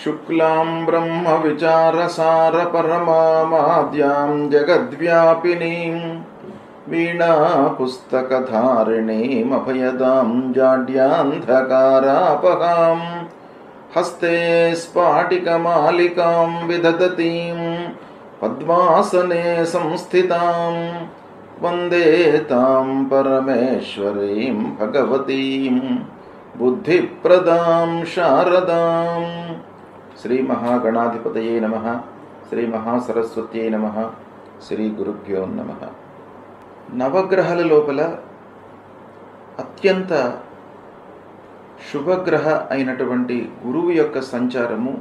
शुक्लां ब्रह्मविचारसारपरमामाद्यां जगद्व्यापिनीं वीणापुस्तकधारिणीमभयदां जाड्यान्धकारापहां हस्ते स्फाटिकमालिकां विदधतीं पद्मासने संस्थितां वन्दे तां परमेश्वरीं भगवतीं बुद्धिप्रदां शारदां। श्री महागणाधिपतये नमः। श्री महासरस्वत्यै नमः। శ్రీ గురుభ్యో నమః. నవగ్రహాల లోపల అత్యంత శుభగ్రహ అయినటువంటి గురువు యొక్క సంచారము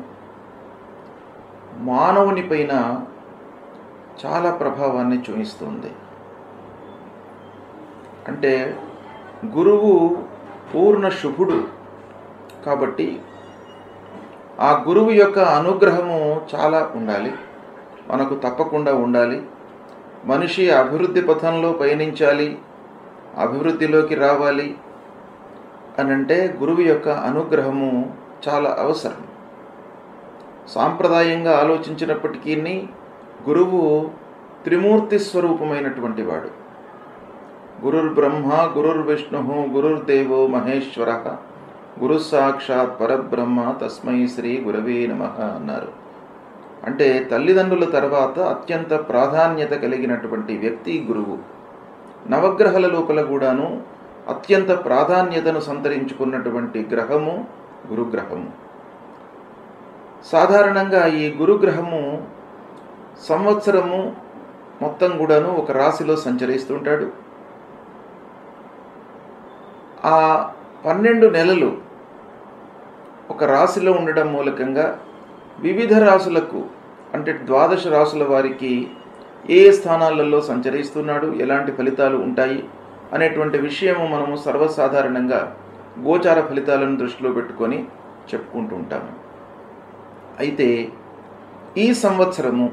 మానవుని పైన చాలా ప్రభావాన్ని చూపిస్తుంది. అంటే గురువు పూర్ణ శుభుడు కాబట్టి ఆ గురువు యొక్క అనుగ్రహము చాలా ఉండాలి, మనకు తప్పకుండా ఉండాలి. మనిషి అభివృద్ధి పథంలో పయనించాలి, అభివృద్ధిలోకి రావాలి అనంటే గురువు యొక్క అనుగ్రహము చాలా అవసరం. సాంప్రదాయంగా ఆలోచించినప్పటికీ గురువు త్రిమూర్తి స్వరూపమైనటువంటి వాడు. గురుర్బ్రహ్మ గురుర్విష్ణు గురుర్దేవో మహేశ్వర గురు సాక్షాత్ పరబ్రహ్మ తస్మై శ్రీ గురవే నమః అన్నారు. అంటే తల్లిదండ్రుల తర్వాత అత్యంత ప్రాధాన్యత కలిగినటువంటి వ్యక్తి గురువు. నవగ్రహాల లోపల కూడాను అత్యంత ప్రాధాన్యతను సంతరించుకున్నటువంటి గ్రహము గురుగ్రహము. సాధారణంగా ఈ గురుగ్రహము సంవత్సరము మొత్తం కూడాను ఒక రాశిలో సంచరిస్తుంటాడు. ఆ 12 నెలలు ఒక రాశిలో ఉండడం మూలకంగా వివిధ రాశులకు అంటే 12 రాశుల వారికి ఏ స్థానాలలో సంచరిస్తున్నాడు, ఎలాంటి ఫలితాలు ఉంటాయి అనేటువంటి విషయము మనము సర్వసాధారణంగా గోచార ఫలితాలను దృష్టిలో పెట్టుకొని చెప్పుకుంటూ ఉంటాము. అయితే ఈ సంవత్సరము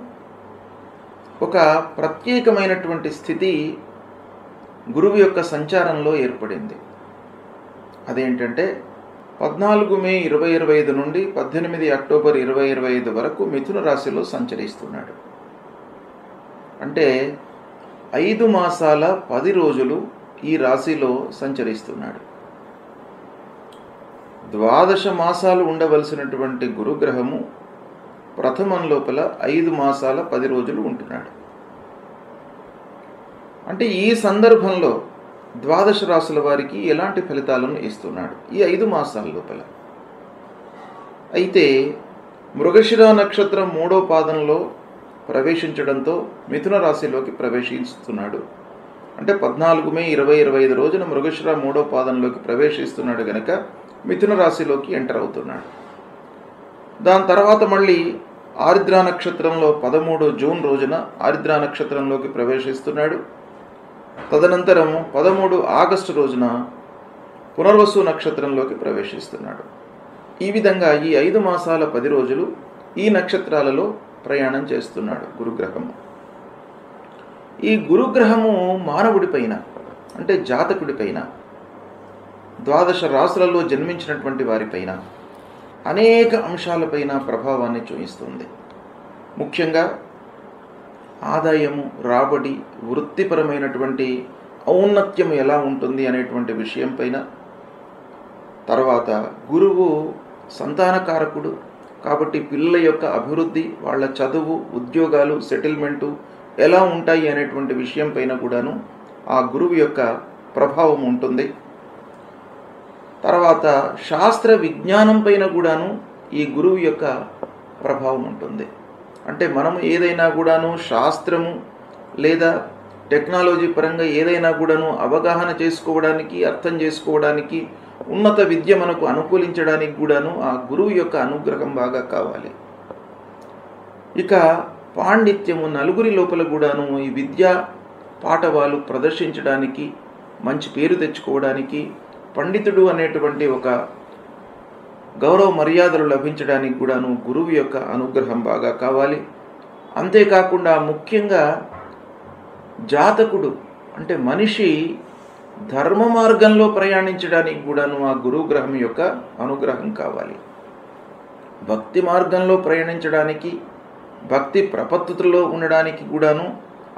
ఒక ప్రత్యేకమైనటువంటి స్థితి గురువు యొక్క సంచారంలో ఏర్పడింది. అదేంటంటే 14 మే 2025 నుండి 18 అక్టోబర్ 2025 వరకు మిథున రాశిలో సంచరిస్తున్నాడు. అంటే 5 మాసాల 10 రోజులు ఈ రాశిలో సంచరిస్తున్నాడు. 12 మాసాలు ఉండవలసినటువంటి గురుగ్రహము ప్రథమం లోపల 5 మాసాల 10 రోజులు ఉంటున్నాడు. అంటే ఈ సందర్భంలో 12 రాశుల వారికి ఎలాంటి ఫలితాలను ఇస్తున్నాడు ఈ 5 మాసాల లోపల. అయితే మృగశిర నక్షత్రం 3వ పాదంలో ప్రవేశించడంతో మిథున రాశిలోకి ప్రవేశిస్తున్నాడు. అంటే 14 మే 2025 రోజున మృగశిర 3వ పాదంలోకి ప్రవేశిస్తున్నాడు గనక మిథున రాశిలోకి ఎంటర్ అవుతున్నాడు. దాని తర్వాత మళ్ళీ ఆరిద్ర నక్షత్రంలో 13 జూన్ రోజున ఆరిద్ర నక్షత్రంలోకి ప్రవేశిస్తున్నాడు. తదనంతరం 13 ఆగస్టు రోజున పునర్వసు నక్షత్రంలోకి ప్రవేశిస్తున్నాడు. ఈ విధంగా ఈ 5 మాసాల 10 రోజులు ఈ నక్షత్రాలలో ప్రయాణం చేస్తున్నాడు గురుగ్రహము. ఈ గురుగ్రహము మానవుడి పైన అంటే జాతకుడి పైన 12 రాశులలో జన్మించినటువంటి వారిపైన అనేక అంశాలపైన ప్రభావాన్ని చూపిస్తుంది. ముఖ్యంగా ఆదాయము, రాబడి, వృత్తిపరమైనటువంటి ఔన్నత్యం ఎలా ఉంటుంది అనేటువంటి విషయం పైన. తర్వాత గురువు సంతానకారకుడు కాబట్టి పిల్లల యొక్క అభివృద్ధి, వాళ్ళ చదువు, ఉద్యోగాలు, సెటిల్మెంటు ఎలా ఉంటాయి అనేటువంటి విషయం పైన కూడాను ఆ గురువు యొక్క ప్రభావం ఉంటుంది. తర్వాత శాస్త్ర విజ్ఞానం పైన కూడాను ఈ గురువు యొక్క ప్రభావం ఉంటుంది. అంటే మనము ఏదైనా కూడాను శాస్త్రము లేదా టెక్నాలజీ పరంగా ఏదైనా కూడాను అవగాహన చేసుకోవడానికి, అర్థం చేసుకోవడానికి, ఉన్నత విద్య మనకు అనుకూలించడానికి కూడాను ఆ గురువు యొక్క అనుగ్రహం బాగా కావాలి. ఇక పాండిత్యము, నలుగురి లోపల కూడాను ఈ విద్యా పాఠవాలు ప్రదర్శించడానికి, మంచి పేరు తెచ్చుకోవడానికి, పండితుడు అనేటువంటి ఒక గౌరవ మర్యాదలు లభించడానికి కూడాను గురువు యొక్క అనుగ్రహం బాగా కావాలి. అంతేకాకుండా ముఖ్యంగా జాతకుడు అంటే మనిషి ధర్మ మార్గంలో ప్రయాణించడానికి కూడాను ఆ గురుగ్రహం యొక్క అనుగ్రహం కావాలి. భక్తి మార్గంలో ప్రయాణించడానికి, భక్తి ప్రపత్తులో ఉండడానికి కూడాను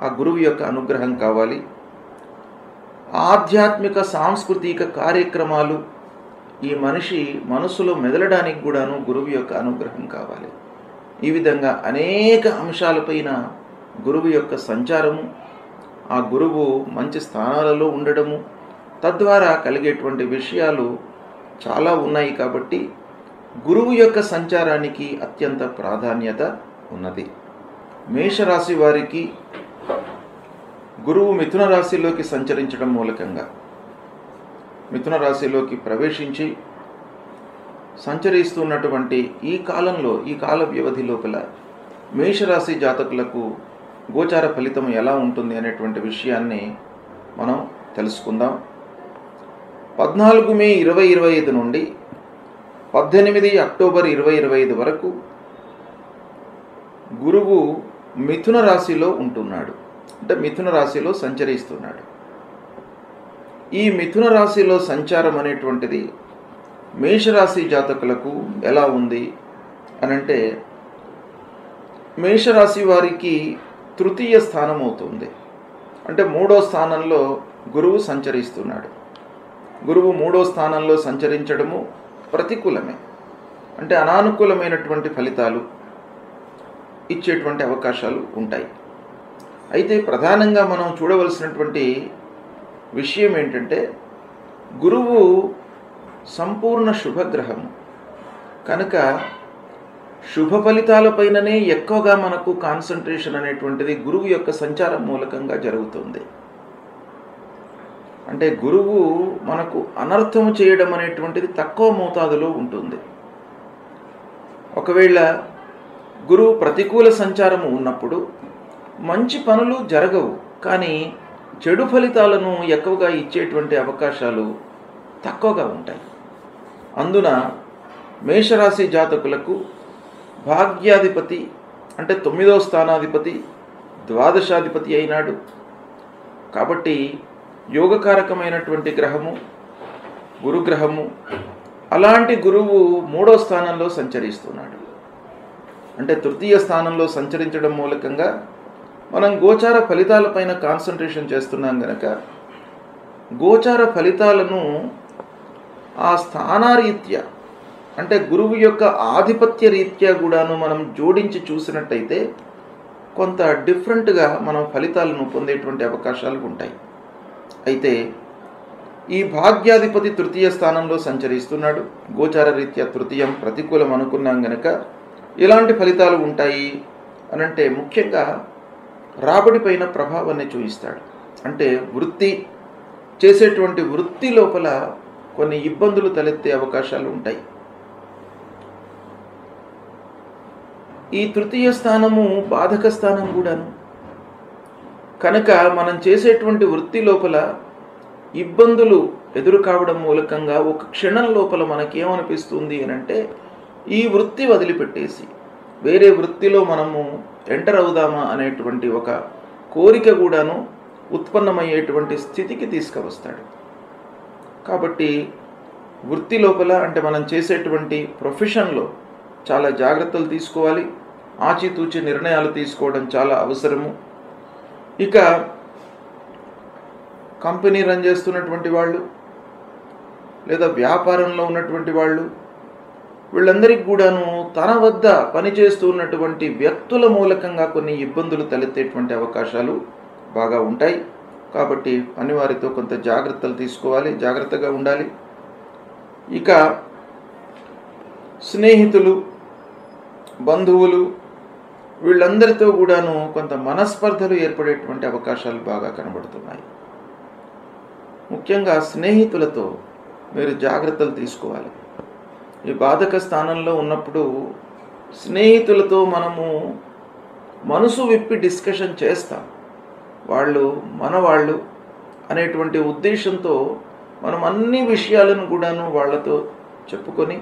ఆ గురువు యొక్క అనుగ్రహం కావాలి. ఆధ్యాత్మిక సాంస్కృతిక కార్యక్రమాలు ఈ మనిషి మనసులో మెదలడానికి కూడాను గురువు యొక్క అనుగ్రహం కావాలి. ఈ విధంగా అనేక అంశాలపైన గురువు యొక్క సంచారము, ఆ గురువు మంచి స్థానాలలో ఉండడము, తద్వారా కలిగేటువంటి విషయాలు చాలా ఉన్నాయి. కాబట్టి గురువు యొక్క సంచారానికి అత్యంత ప్రాధాన్యత ఉన్నది. మేషరాశి వారికి గురువు మిథున రాశిలోకి సంచరించడం మూలకంగా, మిథున రాశిలోకి ప్రవేశించి సంచరిస్తున్నటువంటి ఈ కాలంలో, ఈ కాల వ్యవధి లోపల మేషరాశి జాతకులకు గోచార ఫలితం ఎలా ఉంటుంది అనేటువంటి విషయాన్ని మనం తెలుసుకుందాం. 14 మే 2025 నుండి 18 అక్టోబర్ 2025 వరకు గురువు మిథున రాశిలో ఉంటున్నాడు. అంటే మిథున రాశిలో సంచరిస్తున్నాడు. ఈ మిథున రాశిలో సంచారం అనేటువంటిది మేషరాశి జాతకులకు ఎలా ఉంది అనంటే, మేషరాశి వారికి తృతీయ స్థానం అవుతుంది. అంటే 3వ స్థానంలో గురువు సంచరిస్తున్నాడు. గురువు 3వ స్థానంలో సంచరించడము ప్రతికూలమే, అంటే అనానుకూలమైనటువంటి ఫలితాలు ఇచ్చేటువంటి అవకాశాలు ఉంటాయి. అయితే ప్రధానంగా మనం చూడవలసినటువంటి విషయం ఏంటంటే, గురువు సంపూర్ణ శుభగ్రహము కనుక శుభ ఫలితాలపైననే ఎక్కువగా మనకు కాన్సన్ట్రేషన్ అనేటువంటిది గురువు యొక్క సంచారం మూలకంగా జరుగుతుంది. అంటే గురువు మనకు అనర్థము చేయడం అనేటువంటిది తక్కువ మోతాదులో ఉంటుంది. ఒకవేళ గురువు ప్రతికూల సంచారము ఉన్నప్పుడు మంచి పనులు జరగవు, కానీ చెడు ఫలితాలను ఎక్కువగా ఇచ్చేటువంటి అవకాశాలు తక్కువగా ఉంటాయి. అందున మేషరాశి జాతకులకు భాగ్యాధిపతి అంటే 9వ స్థానాధిపతి ద్వాదశాధిపతి అయినాడు. కాబట్టి యోగకారకమైనటువంటి గ్రహము గురుగ్రహము. అలాంటి గురువు 3వ స్థానంలో సంచరిస్తున్నాడు. అంటే తృతీయ స్థానంలో సంచరించడం మూలకంగా మనం గోచార ఫలితాలపైన కాన్సన్ట్రేషన్ చేస్తున్నాం కనుక గోచార ఫలితాలను ఆ స్థానారీత్యా అంటే గురువు యొక్క ఆధిపత్య రీత్యా కూడాను మనం జోడించి చూసినట్టయితే కొంత డిఫరెంట్గా మనం ఫలితాలను పొందేటువంటి అవకాశాలు ఉంటాయి. అయితే ఈ భాగ్యాధిపతి తృతీయ స్థానంలో సంచరిస్తున్నాడు. గోచార రీత్యా తృతీయం ప్రతికూలం అనుకున్నాం గనక ఎలాంటి ఫలితాలు ఉంటాయి అనంటే, ముఖ్యంగా రాబడి పైన ప్రభావాన్ని చూపిస్తాడు. అంటే వృత్తి చేసేటువంటి వృత్తి లోపల కొన్ని ఇబ్బందులు తలెత్తే అవకాశాలు ఉంటాయి. ఈ తృతీయ స్థానము బాధక స్థానం కూడాను కనుక మనం చేసేటువంటి వృత్తి లోపల ఇబ్బందులు ఎదురు కావడం మూలకంగా ఒక క్షణం లోపల మనకేమనిపిస్తుంది అనంటే, ఈ వృత్తి వదిలిపెట్టేసి వేరే వృత్తిలో మనము ఎంటర్ అవుదామా అనేటువంటి ఒక కోరిక కూడాను ఉత్పన్నమయ్యేటువంటి స్థితికి తీసుకువస్తాడు. కాబట్టి వృత్తి లోపల అంటే మనం చేసేటువంటి ప్రొఫెషన్లో చాలా జాగ్రత్తలు తీసుకోవాలి. ఆచితూచి నిర్ణయాలు తీసుకోవడం చాలా అవసరము. ఇక కంపెనీ రన్ చేస్తున్నటువంటి వాళ్ళు లేదా వ్యాపారంలో ఉన్నటువంటి వాళ్ళు, వీళ్ళందరికీ కూడాను తన వద్ద పనిచేస్తూ ఉన్నటువంటి వ్యక్తుల మూలకంగా కొన్ని ఇబ్బందులు తలెత్తేటువంటి అవకాశాలు బాగా ఉంటాయి. కాబట్టి పనివారితో కొంత జాగ్రత్తలు తీసుకోవాలి, జాగ్రత్తగా ఉండాలి. ఇక స్నేహితులు, బంధువులు వీళ్ళందరితో కూడాను కొంత మనస్పర్ధలు ఏర్పడేటువంటి అవకాశాలు బాగా కనబడుతున్నాయి. ముఖ్యంగా స్నేహితులతో మీరు జాగ్రత్తలు తీసుకోవాలి. ఈ బాధక స్థానంలో ఉన్నప్పుడు స్నేహితులతో మనము మనసు విప్పి డిస్కషన్ చేస్తాం. వాళ్ళు మనవాళ్ళు అనేటువంటి ఉద్దేశంతో మనం అన్ని విషయాలను కూడాను వాళ్ళతో చెప్పుకొని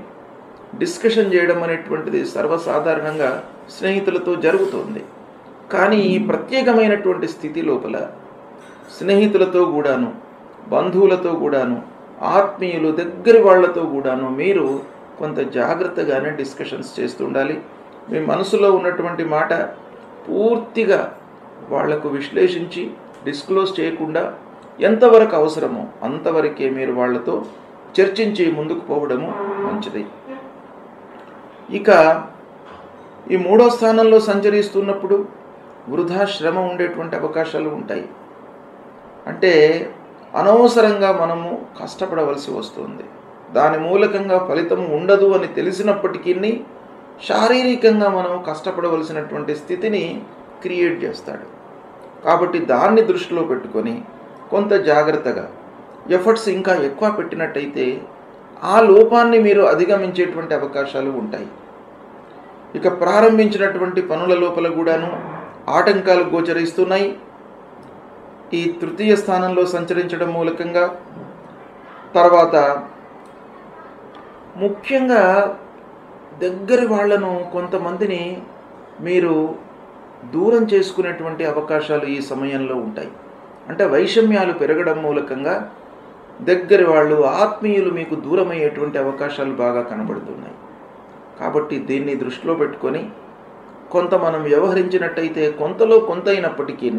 డిస్కషన్ చేయడం అనేటువంటిది సర్వసాధారణంగా స్నేహితులతో జరుగుతుంది. కానీ ఈ ప్రత్యేకమైనటువంటి స్థితి లోపల స్నేహితులతో కూడాను, బంధువులతో కూడాను, ఆత్మీయులు దగ్గరి వాళ్లతో కూడాను మీరు కొంత జాగ్రత్తగానే డిస్కషన్స్ చేస్తూ ఉండాలి. మీ మనసులో ఉన్నటువంటి మాట పూర్తిగా వాళ్లకు విశ్లేషించి డిస్క్లోజ్ చేయకుండా ఎంతవరకు అవసరమో అంతవరకే మీరు వాళ్ళతో చర్చించి ముందుకు పోవడము మంచిది. ఇక ఈ 3వ స్థానంలో సంచరిస్తున్నప్పుడు వృధా శ్రమ ఉండేటువంటి అవకాశాలు ఉంటాయి. అంటే అనవసరంగా మనము కష్టపడవలసి వస్తుంది. దాని మూలకంగా ఫలితం ఉండదు అని తెలిసినప్పటికీ శారీరకంగా మనం కష్టపడవలసినటువంటి స్థితిని క్రియేట్ చేస్తాడు. కాబట్టి దాన్ని దృష్టిలో పెట్టుకొని కొంత జాగ్రత్తగా ఎఫర్ట్స్ ఇంకా ఎక్కువ పెట్టినట్టయితే ఆ లోపాన్ని మీరు అధిగమించేటువంటి అవకాశాలు ఉంటాయి. ఇక ప్రారంభించినటువంటి పనుల లోపల కూడాను ఆటంకాలు గోచరిస్తున్నాయి. ఈ 3వ స్థానంలో సంచరించడం మూలకంగా తర్వాత ముఖ్యంగా దగ్గరి వాళ్లను కొంతమందిని మీరు దూరం చేసుకునేటువంటి అవకాశాలు ఈ సమయంలో ఉంటాయి. అంటే వైషమ్యాలు పెరగడం మూలకంగా దగ్గరి వాళ్ళు ఆత్మీయులు మీకు దూరమయ్యేటువంటి అవకాశాలు బాగా కనబడుతున్నాయి. కాబట్టి దీన్ని దృష్టిలో పెట్టుకొని కొంత మనం వ్యవహరించినట్టయితే కొంతలో కొంత అయినప్పటికీ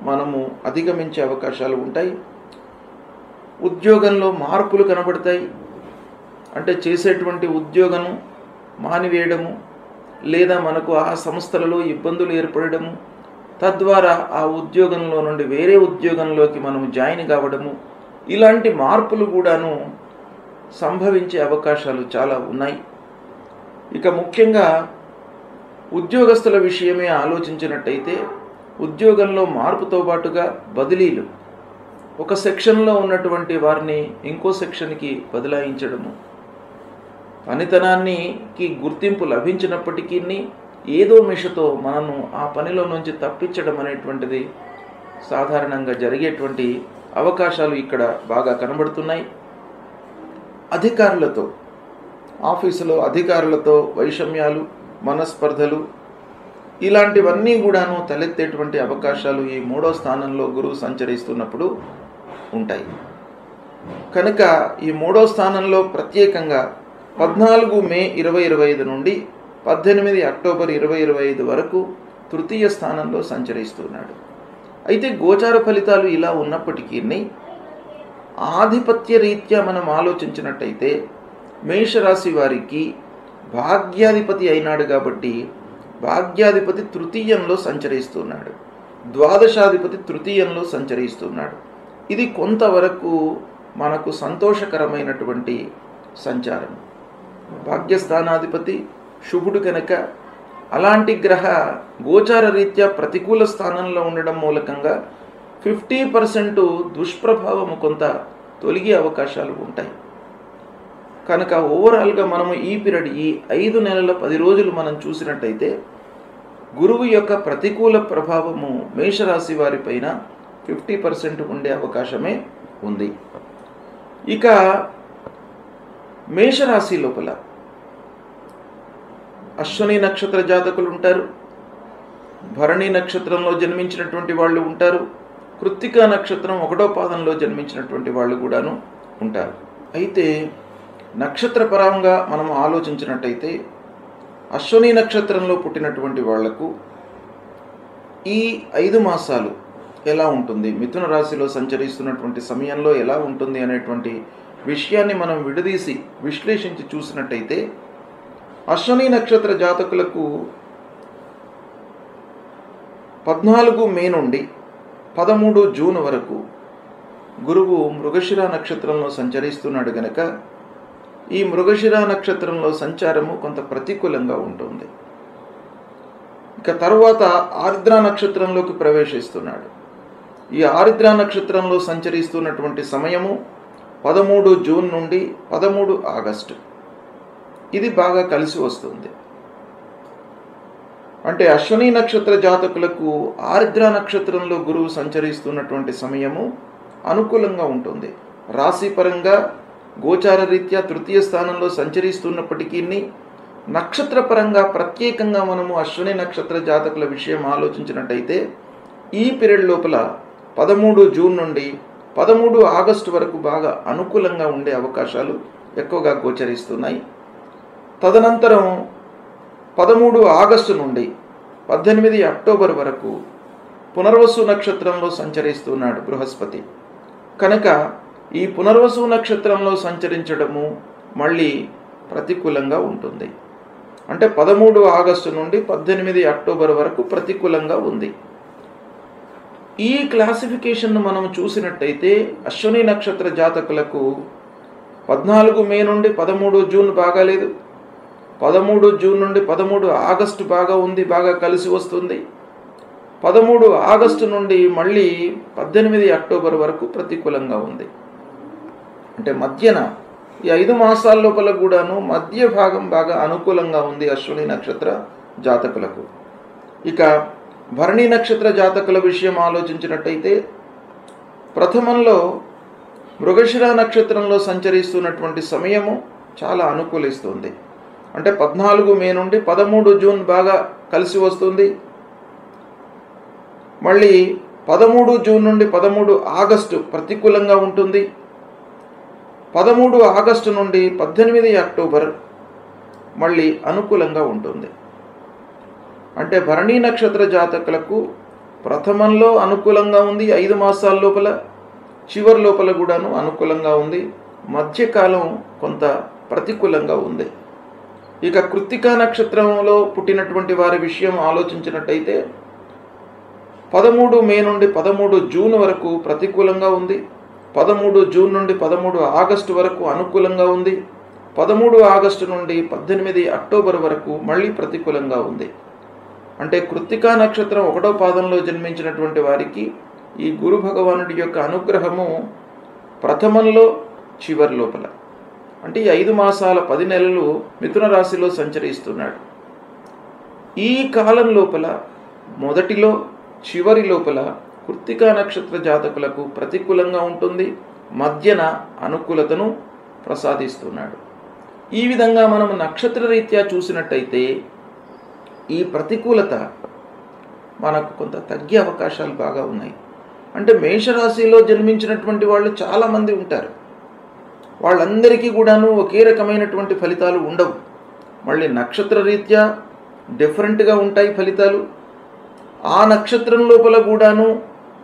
మనము అధిగమించే అవకాశాలు ఉంటాయి. ఉద్యోగంలో మార్పులు కనబడతాయి. అంటే చేసేటువంటి ఉద్యోగం మానివేయడము లేదా మనకు ఆ సంస్థలలో ఇబ్బందులు ఏర్పడము, తద్వారా ఆ ఉద్యోగంలో నుండి వేరే ఉద్యోగంలోకి మనం జాయిన్ కావడము, ఇలాంటి మార్పులు కూడాను సంభవించే అవకాశాలు చాలా ఉన్నాయి. ఇక ముఖ్యంగా ఉద్యోగస్తుల విషయమే ఆలోచించినట్టయితే ఉద్యోగంలో మార్పుతో పాటుగా బదిలీలు, ఒక సెక్షన్లో ఉన్నటువంటి వారిని ఇంకో సెక్షన్కి బదలాయించడము, పనితనానికి గుర్తింపు లభించినప్పటికీ ఏదో మిషతో మనను ఆ పనిలో నుంచి తప్పించడం అనేటువంటిది సాధారణంగా జరిగేటువంటి అవకాశాలు ఇక్కడ బాగా కనబడుతున్నాయి. అధికారులతో, ఆఫీసులో అధికారులతో వైషమ్యాలు, మనస్పర్ధలు ఇలాంటివన్నీ కూడాను తలెత్తేటువంటి అవకాశాలు ఈ 3వ స్థానంలో గురువు సంచరిస్తున్నప్పుడు ఉంటాయి. కనుక ఈ 3వ స్థానంలో ప్రత్యేకంగా 14 మే 2025 నుండి 18 అక్టోబర్ 2025 వరకు 3వ స్థానంలో సంచరిస్తున్నాడు. అయితే గోచార ఫలితాలు ఇలా ఉన్నప్పటికీ ఆధిపత్య రీత్యా మనం ఆలోచించినట్టయితే మేషరాశి వారికి భాగ్యాధిపతి అయినాడు కాబట్టి భాగ్యాధిపతి 3యంలో సంచరిస్తున్నాడు, ద్వాదశాధిపతి 3యంలో సంచరిస్తున్నాడు. ఇది కొంతవరకు మనకు సంతోషకరమైనటువంటి సంచారం. భాగ్యస్థానాధిపతి శుభుడు కనుక అలాంటి గ్రహ గోచార రీత్యా ప్రతికూల స్థానంలో ఉండడం మూలకంగా 50% దుష్ప్రభావము కొంత తొలగే అవకాశాలు ఉంటాయి. కనుక ఓవరాల్గా మనము ఈ పీరియడ్, ఈ 5 నెలల 10 రోజులు మనం చూసినట్టయితే గురువు యొక్క ప్రతికూల ప్రభావము మేషరాశి వారిపైన 50% ఉండే అవకాశమే ఉంది. ఇక మేషరాశి లోపల అశ్విని నక్షత్ర జాతకులు ఉంటారు, భరణి నక్షత్రంలో జన్మించినటువంటి వాళ్ళు ఉంటారు, కృత్తికా నక్షత్రం 1వ పాదంలో జన్మించినటువంటి వాళ్ళు కూడాను ఉంటారు. అయితే నక్షత్ర పరంగా మనం ఆలోచించినట్టయితే అశ్విని నక్షత్రంలో పుట్టినటువంటి వాళ్లకు ఈ 5 మాసాలు ఎలా ఉంటుంది, మిథున రాశిలో సంచరిస్తున్నటువంటి సమయంలో ఎలా ఉంటుంది అనేటువంటి విషయాన్ని మనం విడదీసి విశ్లేషించి చూసినట్టయితే అశ్విని నక్షత్ర జాతకులకు 14 మే నుండి 13 జూన్ వరకు గురువు మృగశిర నక్షత్రంలో సంచరిస్తున్నాడు గనక ఈ మృగశిర నక్షత్రంలో సంచారము కొంత ప్రతికూలంగా ఉంటుంది. ఇక తరువాత ఆర్ద్ర నక్షత్రంలోకి ప్రవేశిస్తున్నాడు. ఈ ఆర్ద్ర నక్షత్రంలో సంచరిస్తున్నటువంటి సమయము 13 జూన్ నుండి 13 ఆగస్టు. ఇది బాగా కలిసి వస్తుంది. అంటే అశ్విని నక్షత్ర జాతకులకు ఆర్ద్ర నక్షత్రంలో గురువు సంచరిస్తున్నటువంటి సమయము అనుకూలంగా ఉంటుంది. రాశిపరంగా గోచార రీత్యా 3వ స్థానంలో సంచరిస్తున్నప్పటికీ నక్షత్రపరంగా ప్రత్యేకంగా మనము అశ్విని నక్షత్ర జాతకుల విషయం ఆలోచించినట్టయితే ఈ పీరియడ్ లోపల 13 జూన్ నుండి 13 ఆగస్టు వరకు బాగా అనుకూలంగా ఉండే అవకాశాలు ఎక్కువగా గోచరిస్తున్నాయి. తదనంతరం 13 ఆగస్టు నుండి 18 అక్టోబర్ వరకు పునర్వసు నక్షత్రంలో సంచరిస్తున్నాడు బృహస్పతి. కనుక ఈ పునర్వసు నక్షత్రంలో సంచరించడము మళ్ళీ ప్రతికూలంగా ఉంటుంది. అంటే 13 ఆగస్టు నుండి 18 అక్టోబర్ వరకు ప్రతికూలంగా ఉంది. ఈ క్లాసిఫికేషన్ను మనం చూసినట్టయితే అశ్విని నక్షత్ర జాతకులకు 14 మే నుండి 13 జూన్ బాగాలేదు, 13 జూన్ నుండి 13 ఆగస్టు బాగా ఉంది, బాగా కలిసి వస్తుంది. 13 ఆగస్టు నుండి మళ్ళీ 18 అక్టోబర్ వరకు ప్రతికూలంగా ఉంది. అంటే మధ్యన ఈ 5 మాసాల లోపల కూడాను మధ్య భాగం బాగా అనుకూలంగా ఉంది అశ్విని నక్షత్ర జాతకులకు. ఇక భరణి నక్షత్ర జాతకుల విషయం ఆలోచించినట్టయితే ప్రథమంలో మృగశిర నక్షత్రంలో సంచరిస్తున్నటువంటి సమయము చాలా అనుకూలిస్తుంది. అంటే 14 మే నుండి 13 జూన్ బాగా కలిసి వస్తుంది. మళ్ళీ 13 జూన్ నుండి 13 ఆగస్టు ప్రతికూలంగా ఉంటుంది. 13 ఆగస్టు నుండి 18 అక్టోబర్ మళ్ళీ అనుకూలంగా ఉంటుంది. అంటే భరణి నక్షత్ర జాతకులకు ప్రథమంలో అనుకూలంగా ఉంది, 5 మాసాల లోపల, చివరి లోపల కూడాను అనుకూలంగా ఉంది, మధ్యకాలం కొంత ప్రతికూలంగా ఉంది. ఇక కృత్తికా నక్షత్రంలో పుట్టినటువంటి వారి విషయం ఆలోచించినట్టయితే 13 మే నుండి 13 జూన్ వరకు ప్రతికూలంగా ఉంది, 13 జూన్ నుండి 13 ఆగస్టు వరకు అనుకూలంగా ఉంది, 13 ఆగస్టు నుండి 18 అక్టోబర్ వరకు మళ్ళీ ప్రతికూలంగా ఉంది. అంటే కృత్తికా నక్షత్రం 1వ పాదంలో జన్మించినటువంటి వారికి ఈ గురు భగవానుడి యొక్క అనుగ్రహము ప్రథమంలో, చివరి లోపల, అంటే ఈ 5 మాసాల 10 నెలలు మిథున రాశిలో సంచరిస్తున్నాడు. ఈ కాలం లోపల మొదటిలో, చివరి లోపల కృత్తికా నక్షత్ర జాతకులకు ప్రతికూలంగా ఉంటుంది, మధ్యన అనుకూలతను ప్రసాదిస్తున్నాడు. ఈ విధంగా మనం నక్షత్ర రీత్యా చూసినట్టయితే ఈ ప్రతికూలత మనకు కొంత తగ్గే అవకాశాలు బాగా ఉన్నాయి. అంటే మేషరాశిలో జన్మించినటువంటి వాళ్ళు చాలామంది ఉంటారు. వాళ్ళందరికీ కూడాను ఒకే రకమైనటువంటి ఫలితాలు ఉండవు. మళ్ళీ నక్షత్ర రీత్యా డిఫరెంట్గా ఉంటాయి ఫలితాలు. ఆ నక్షత్రం లోపల కూడాను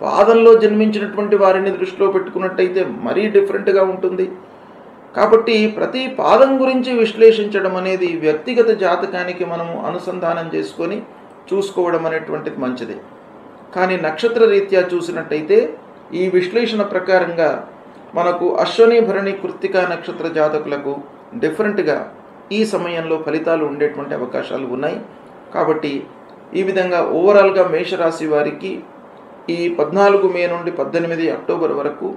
పాదంలో జన్మించినటువంటి వారిని దృష్టిలో పెట్టుకున్నట్టయితే మరీ డిఫరెంట్గా ఉంటుంది. కాబట్టి ప్రతి పాదం గురించి విశ్లేషించడం అనేది వ్యక్తిగత జాతకానికి మనము అనుసంధానం చేసుకొని చూసుకోవడం అనేటువంటిది మంచిది. కానీ నక్షత్ర రీత్యా చూసినట్టయితే ఈ విశ్లేషణ ప్రకారంగా మనకు అశ్విని భరణి కృత్తికా నక్షత్ర జాతకులకు డిఫరెంట్గా ఈ సమయంలో ఫలితాలు ఉండేటువంటి అవకాశాలు ఉన్నాయి. కాబట్టి ఈ విధంగా ఓవరాల్గా మేషరాశి వారికి ఈ 14 మే నుండి 18 అక్టోబర్ వరకు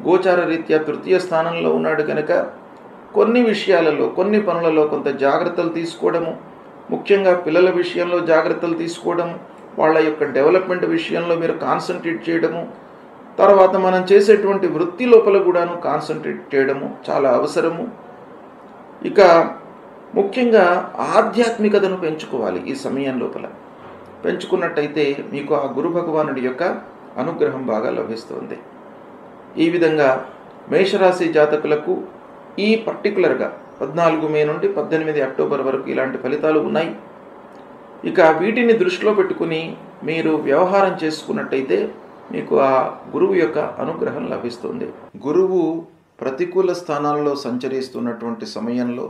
గోచార రీత్యా 3వ స్థానంలో ఉన్నాడు కనుక కొన్ని విషయాలలో, కొన్ని పనులలో కొంత జాగ్రత్తలు తీసుకోవడము, ముఖ్యంగా పిల్లల విషయంలో జాగ్రత్తలు తీసుకోవడము, వాళ్ళ యొక్క డెవలప్మెంట్ విషయంలో మీరు కాన్సన్ట్రేట్ చేయడము, తర్వాత మనం చేసేటువంటి వృత్తి లోపల కూడాను కాన్సన్ట్రేట్ చేయడము చాలా అవసరము. ఇక ముఖ్యంగా ఆధ్యాత్మికతను పెంచుకోవాలి. ఈ సమయం లోపల పెంచుకున్నట్టయితే మీకు ఆ గురు భగవానుడి యొక్క అనుగ్రహం బాగా లభిస్తుంది. ఈ విధంగా మేషరాశి జాతకులకు ఈ పర్టికులర్గా 14 మే నుండి 18 అక్టోబర్ వరకు ఇలాంటి ఫలితాలు ఉన్నాయి. ఇక వీటిని దృష్టిలో పెట్టుకుని మీరు వ్యవహారం చేసుకున్నట్టయితే మీకు ఆ గురువు యొక్క అనుగ్రహం లభిస్తుంది. గురువు ప్రతికూల స్థానాల్లో సంచరిస్తున్నటువంటి సమయంలో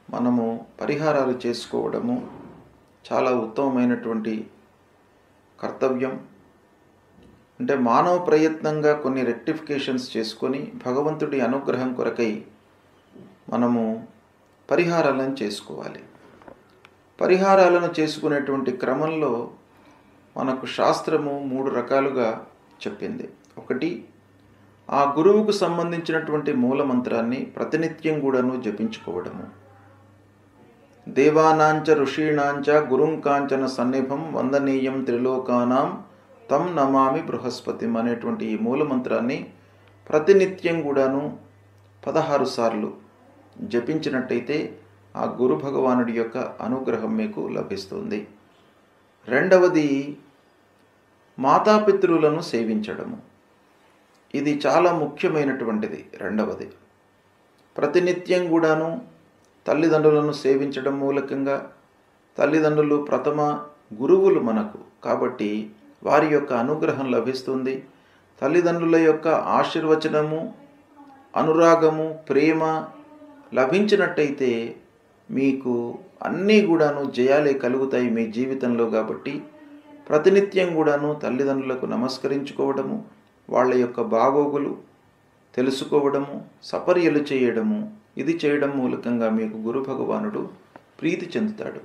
మనము పరిహారాలు చేసుకోవడము చాలా ఉత్తమమైనటువంటి కర్తవ్యం. అంటే మానవ ప్రయత్నంగా కొన్ని రెక్టిఫికేషన్స్ చేసుకొని భగవంతుడి అనుగ్రహం కొరకై మనము పరిహారాలను చేసుకోవాలి. పరిహారాలను చేసుకునేటువంటి క్రమంలో మనకు శాస్త్రము 3 రకాలుగా చెప్పింది. ఒకటి, ఆ గురువుకు సంబంధించినటువంటి మూలమంత్రాన్ని ప్రతినిత్యం కూడాను జపించుకోవడము. దేవానాంచ ఋషీణాంచ గురుంకాంచన సన్నిభం వందనీయం త్రిలోకానాం తం నమామి బృహస్పతిం అనేటువంటి ఈ మూలమంత్రాన్ని ప్రతినిత్యం కూడాను 16 సార్లు జపించినట్టయితే ఆ గురు భగవానుడి యొక్క అనుగ్రహం మీకు లభిస్తుంది. రెండవది, మాతాపితృలను సేవించడము. ఇది చాలా ముఖ్యమైనటువంటిది. రెండవది, ప్రతినిత్యం కూడాను తల్లిదండ్రులను సేవించడం మూలకంగా, తల్లిదండ్రులు ప్రథమ గురువులు మనకు, కాబట్టి వారి యొక్క అనుగ్రహం లభిస్తుంది. తల్లిదండ్రుల యొక్క ఆశీర్వచనము, అనురాగము, ప్రేమ లభించినట్టయితే మీకు అన్నీ కూడాను జయాలే కలుగుతాయి మీ జీవితంలో. కాబట్టి ప్రతినిత్యం కూడాను తల్లిదండ్రులకు నమస్కరించుకోవడము, వాళ్ళ యొక్క బాగోగులు తెలుసుకోవడము, సపర్యలు చేయడము, ఇది చేయడం మూలకంగా మీకు గురు భగవానుడు ప్రీతి చెందుతాడు.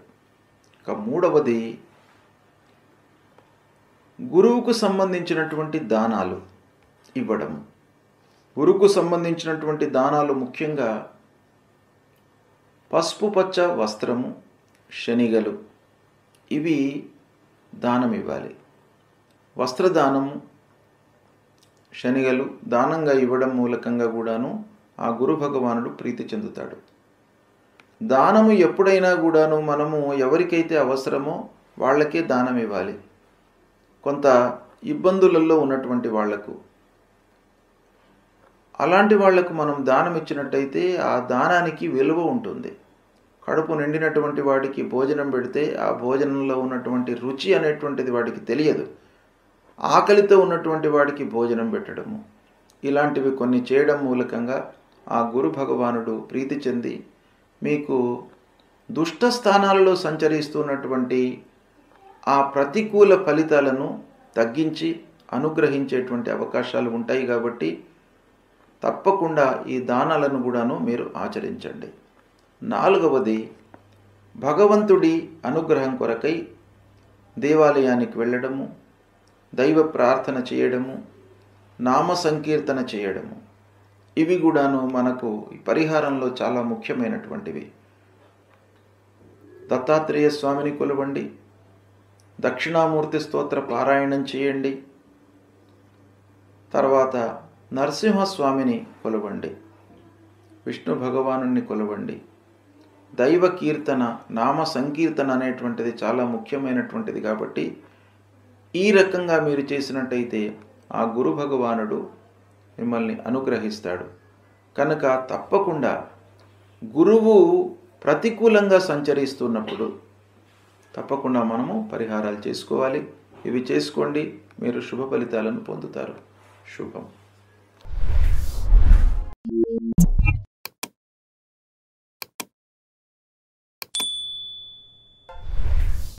ఇక మూడవది, గురువుకు సంబంధించినటువంటి దానాలు ఇవ్వడం. గురువుకు సంబంధించినటువంటి దానాలు ముఖ్యంగా పసుపు పచ్చ వస్త్రము, శనిగలు, ఇవి దానం ఇవ్వాలి. వస్త్రదానము, శనిగలు దానంగా ఇవ్వడం మూలకంగా కూడాను ఆ గురు భగవానుడు ప్రీతి చెందుతాడు. దానము ఎప్పుడైనా కూడాను మనము ఎవరికైతే అవసరమో వాళ్ళకే దానం ఇవ్వాలి. కొంత ఇబ్బందులలో ఉన్నటువంటి వాళ్లకు, అలాంటి వాళ్లకు మనం దానం ఇచ్చినట్టయితే ఆ దానానికి విలువ ఉంటుంది. కడుపు నిండినటువంటి వాడికి భోజనం పెడితే ఆ భోజనంలో ఉన్నటువంటి రుచి అనేటువంటిది వాడికి తెలియదు. ఆకలితో ఉన్నటువంటి వాడికి భోజనం పెట్టడము, ఇలాంటివి కొన్ని చేయడం మూలకంగా ఆ గురు భగవానుడు ప్రీతి చెంది మీకు దుష్ట స్థానాలలో సంచరిస్తున్నటువంటి ఆ ప్రతికూల ఫలితాలను తగ్గించి అనుగ్రహించేటువంటి అవకాశాలు ఉంటాయి. కాబట్టి తప్పకుండా ఈ దానాలను కూడాను మీరు ఆచరించండి. నాలుగవది, భగవంతుడి అనుగ్రహం కొరకై దేవాలయానికి వెళ్ళడము, దైవ ప్రార్థన చేయడము, నామ సంకీర్తన చేయడము, ఇవి కూడాను మనకు పరిహారంలో చాలా ముఖ్యమైనటువంటివి. దత్తాత్రేయ స్వామిని కొలవండి, దక్షిణామూర్తి స్తోత్ర పారాయణం చేయండి, తర్వాత నరసింహస్వామిని కొలవండి, విష్ణు భగవానుని కొలవండి. దైవ కీర్తన, నామ సంకీర్తన అనేటువంటిది చాలా ముఖ్యమైనటువంటిది. కాబట్టి ఈ రకంగా మీరు చేసినట్టయితే ఆ గురు భగవానుడు మిమ్మల్ని అనుగ్రహిస్తాడు. కనుక తప్పకుండా గురువు ప్రతికూలంగా సంచరిస్తున్నప్పుడు తప్పకుండా మనము పరిహారాలు చేసుకోవాలి. ఇవి చేసుకోండి, మీరు శుభ ఫలితాలను పొందుతారు. శుభం.